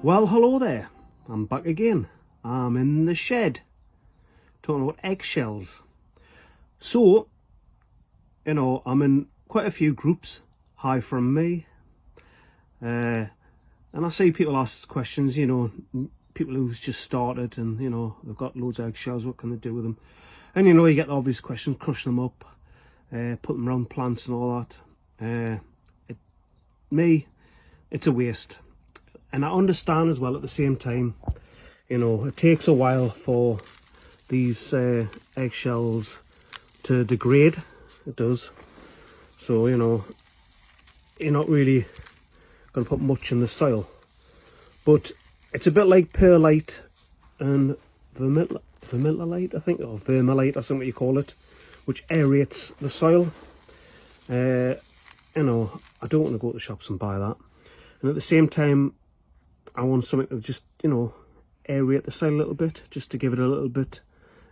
Well, hello there. I'm back again. I'm in the shed talking about eggshells. So, you know, I'm in quite a few groups. Hi from me. And I see people ask questions, you know, people who've just started and, you know, they've got loads of eggshells, what can they do with them? And, you know, you get the obvious questions, crush them up, put them around plants and all that. It's a waste. And I understand as well at the same time, you know, it takes a while for these eggshells to degrade. It does. So, you know, you're not really going to put much in the soil. But it's a bit like perlite and vermiculite, I think, or vermilite or something you call it, which aerates the soil. You know, I don't want to go to the shops and buy that. And at the same time, I want something to just, you know, aerate the soil a little bit, just to give it a little bit,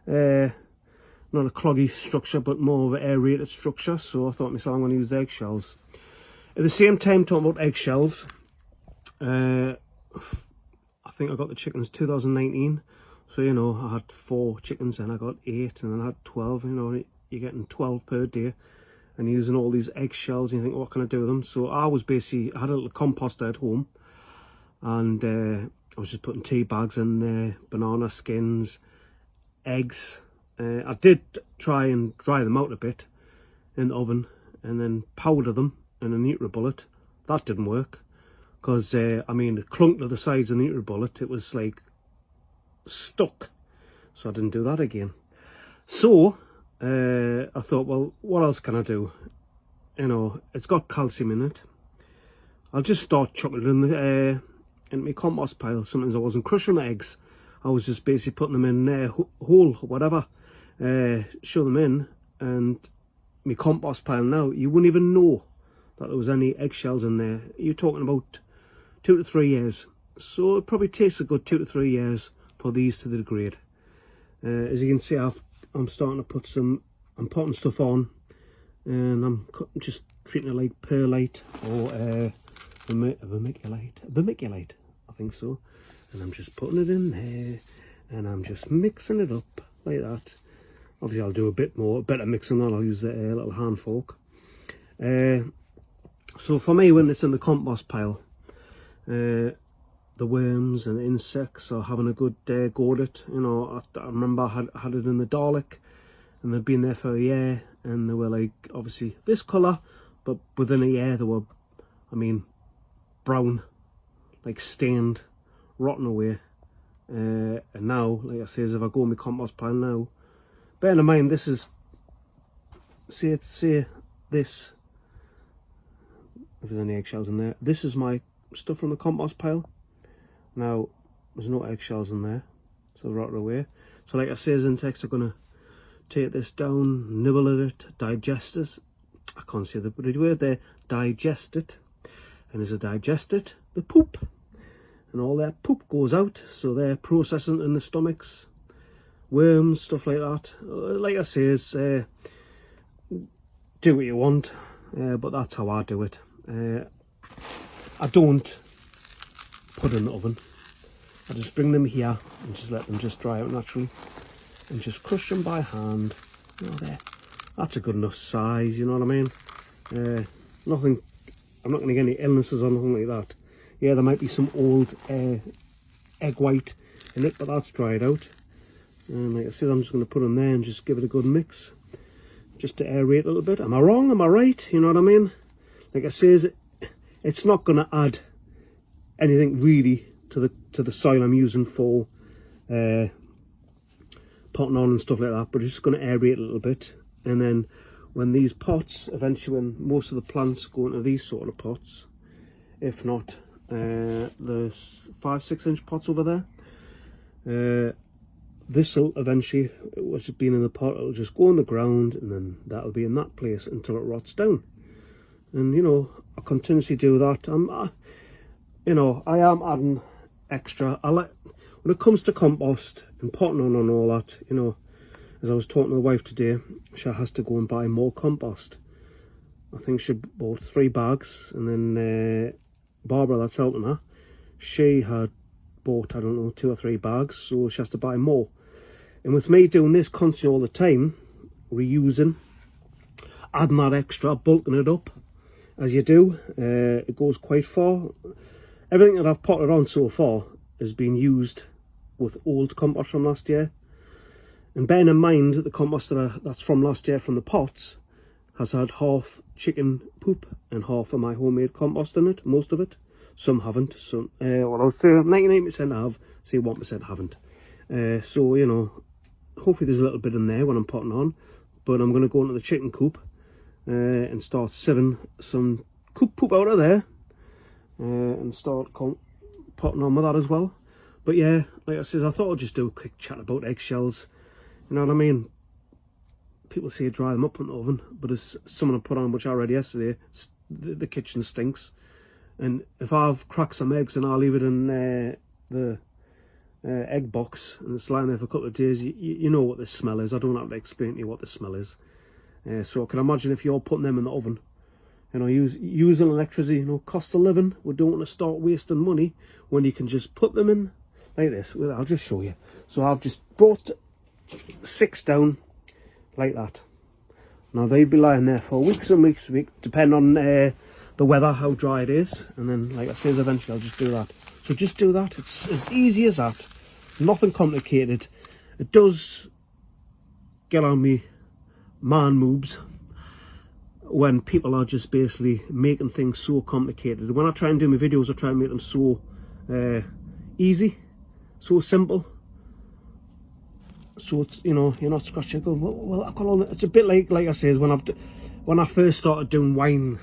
not a cloggy structure, but more of an aerated structure. So I thought to myself, I'm going to use the eggshells. At the same time, talking about eggshells, I think I got the chickens 2019. So, you know, I had 4 chickens and I got 8 and then I had 12. You know, you're getting 12 per day and using all these eggshells and you think, what can I do with them? So I had a little composter at home. And I was just putting tea bags in there, banana skins, eggs. I did try and dry them out a bit in the oven and then powder them in a NutriBullet. That didn't work because, I mean, it clunked to the sides of the NutriBullet. It was like stuck. So I didn't do that again. So I thought, well, what else can I do? You know, it's got calcium in it. I'll just start chucking it in my compost pile. Sometimes I wasn't crushing the eggs. I was just basically putting them in whole, whatever, show them in, and my compost pile now, you wouldn't even know that there was any eggshells in there. You're talking about 2 to 3 years. So it probably takes a good 2 to 3 years for these to degrade. As you can see, I'm starting to put I'm putting stuff on, and I'm just treating it like perlite or vermiculite, I think so. And I'm just putting it in there and I'm just mixing it up like that. Obviously I'll do a bit more, better mixing that. I'll use the little hand fork. So for me, when it's in the compost pile, the worms and the insects are having a good go at it. You know, I remember I had it in the Dalek and they'd been there for a year and they were like obviously this colour, but within a year they were, I mean, brown, like stained, rotten away. And now, like I say, if I go in my compost pile now, bear in mind this is, say this, if there's any eggshells in there, this is my stuff from the compost pile. Now there's no eggshells in there, so they're rotted away. So like I say, insects are gonna take this down, nibble at it, digest it. I can't say the word there, digest it. And as they digest it, the poop, and all their poop goes out, so they're processing in the stomachs, worms, stuff like that. Like I say, is do what you want, but that's how I do it. I don't put in the oven. I just bring them here and just let them just dry out naturally, and just crush them by hand. You know, there. That's a good enough size. You know what I mean? Nothing. I'm not going to get any illnesses or nothing like that. Yeah, there might be some old egg white in it, but that's dried out. And like I said, I'm just going to put them there and just give it a good mix, just to aerate a little bit. Am I wrong? Am I right? You know what I mean? Like I say, it's not going to add anything really to the soil I'm using for potting on and stuff like that, but it's just going to aerate a little bit. And then when these pots, eventually when most of the plants go into these sort of pots, if not the 5-6 inch pots over there, this will eventually, what's been in the pot, it'll just go on the ground, and then that'll be in that place until it rots down. And you know, I continuously do that. You know, I am adding extra. When it comes to compost and potting on and all that, you know, as I was talking to the wife today, she has to go and buy more compost. I think she bought 3 bags, and then Barbara, that's helping her, she had bought, I don't know, 2 or 3 bags, so she has to buy more. And with me doing this constantly all the time, reusing, adding that extra, bulking it up as you do, it goes quite far. Everything that I've potted on so far has been used with old compost from last year. And bearing in mind that the compost that's from last year from the pots has had half chicken poop and half of my homemade compost in it, most of it. Some haven't. Some, well, I would say 99% have, say 1% haven't. So, you know, hopefully there's a little bit in there when I'm potting on. But I'm going to go into the chicken coop and start sieving some coop poop out of there. And start potting on with that as well. But yeah, like I said, I thought I'd just do a quick chat about eggshells. You know what I mean? People say dry them up in the oven, but as someone I put on, which I read yesterday, the kitchen stinks. And if I've cracked some eggs and I leave it in the egg box and it's lying there for a couple of days, you know what the smell is. I don't have to explain to you what the smell is. So I can imagine if you're putting them in the oven, you know, using electricity, you know, cost of living, we don't want to start wasting money when you can just put them in like this. Well, I'll just show you. So I've just brought 6 down like that. Now they'd be lying there for weeks and weeks, depending on the weather, how dry it is. And then, like I said, eventually I'll just do that. So just do that. It's as easy as that. Nothing complicated. It does get on me man moves when people are just basically making things so complicated. When I try and do my videos, I try and make them so easy, so simple. So it's, you know, you're not scratching going, well, I've got all that. It's a bit like I said, when I first started doing wine,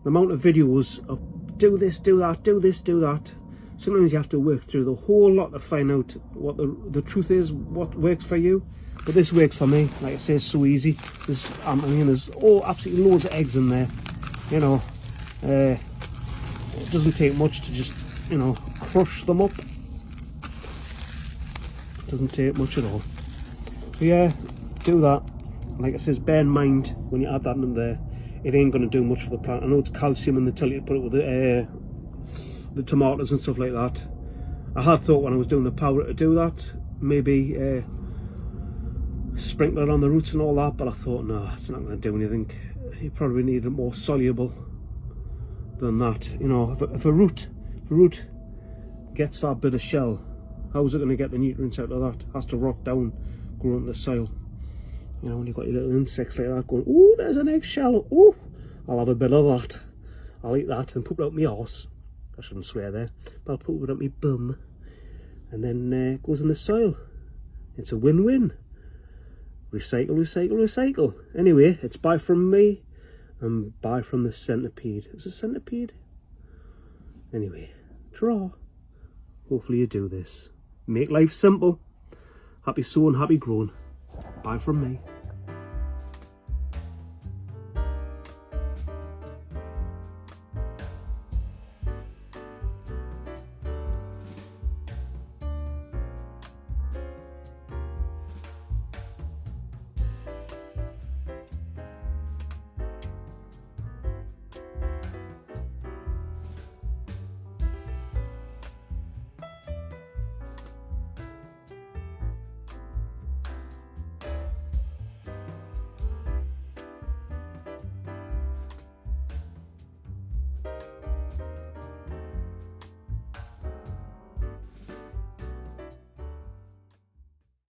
the amount of videos of do this, do that, do this, do that. Sometimes you have to work through the whole lot to find out what the truth is, what works for you. But this works for me. Like I say, it's so easy. There's absolutely loads of eggs in there. You know, it doesn't take much to just, you know, crush them up. It doesn't take much at all. So yeah, do that. Like I says, bear in mind when you add that in there, it ain't going to do much for the plant. I know it's calcium and they tell you to put it with the tomatoes and stuff like that. I had thought when I was doing the powder to do that, maybe sprinkle it on the roots and all that, but I thought no, it's not going to do anything. You probably need it more soluble than that. You know, if a root gets that bit of shell, how's it going to get the nutrients out of that? It has to rot down, grow into the soil. You know, when you've got your little insects like that going, oh, there's an eggshell, oh, I'll have a bit of that. I'll eat that and poop it out my arse. I shouldn't swear there, but I'll poop it out my bum. And then it goes in the soil. It's a win-win. Recycle, recycle, recycle. Anyway, it's bye from me and bye from the centipede. Is it centipede? Anyway, draw. Hopefully you do this. Make life simple. Happy sowing, happy growing. Bye from me.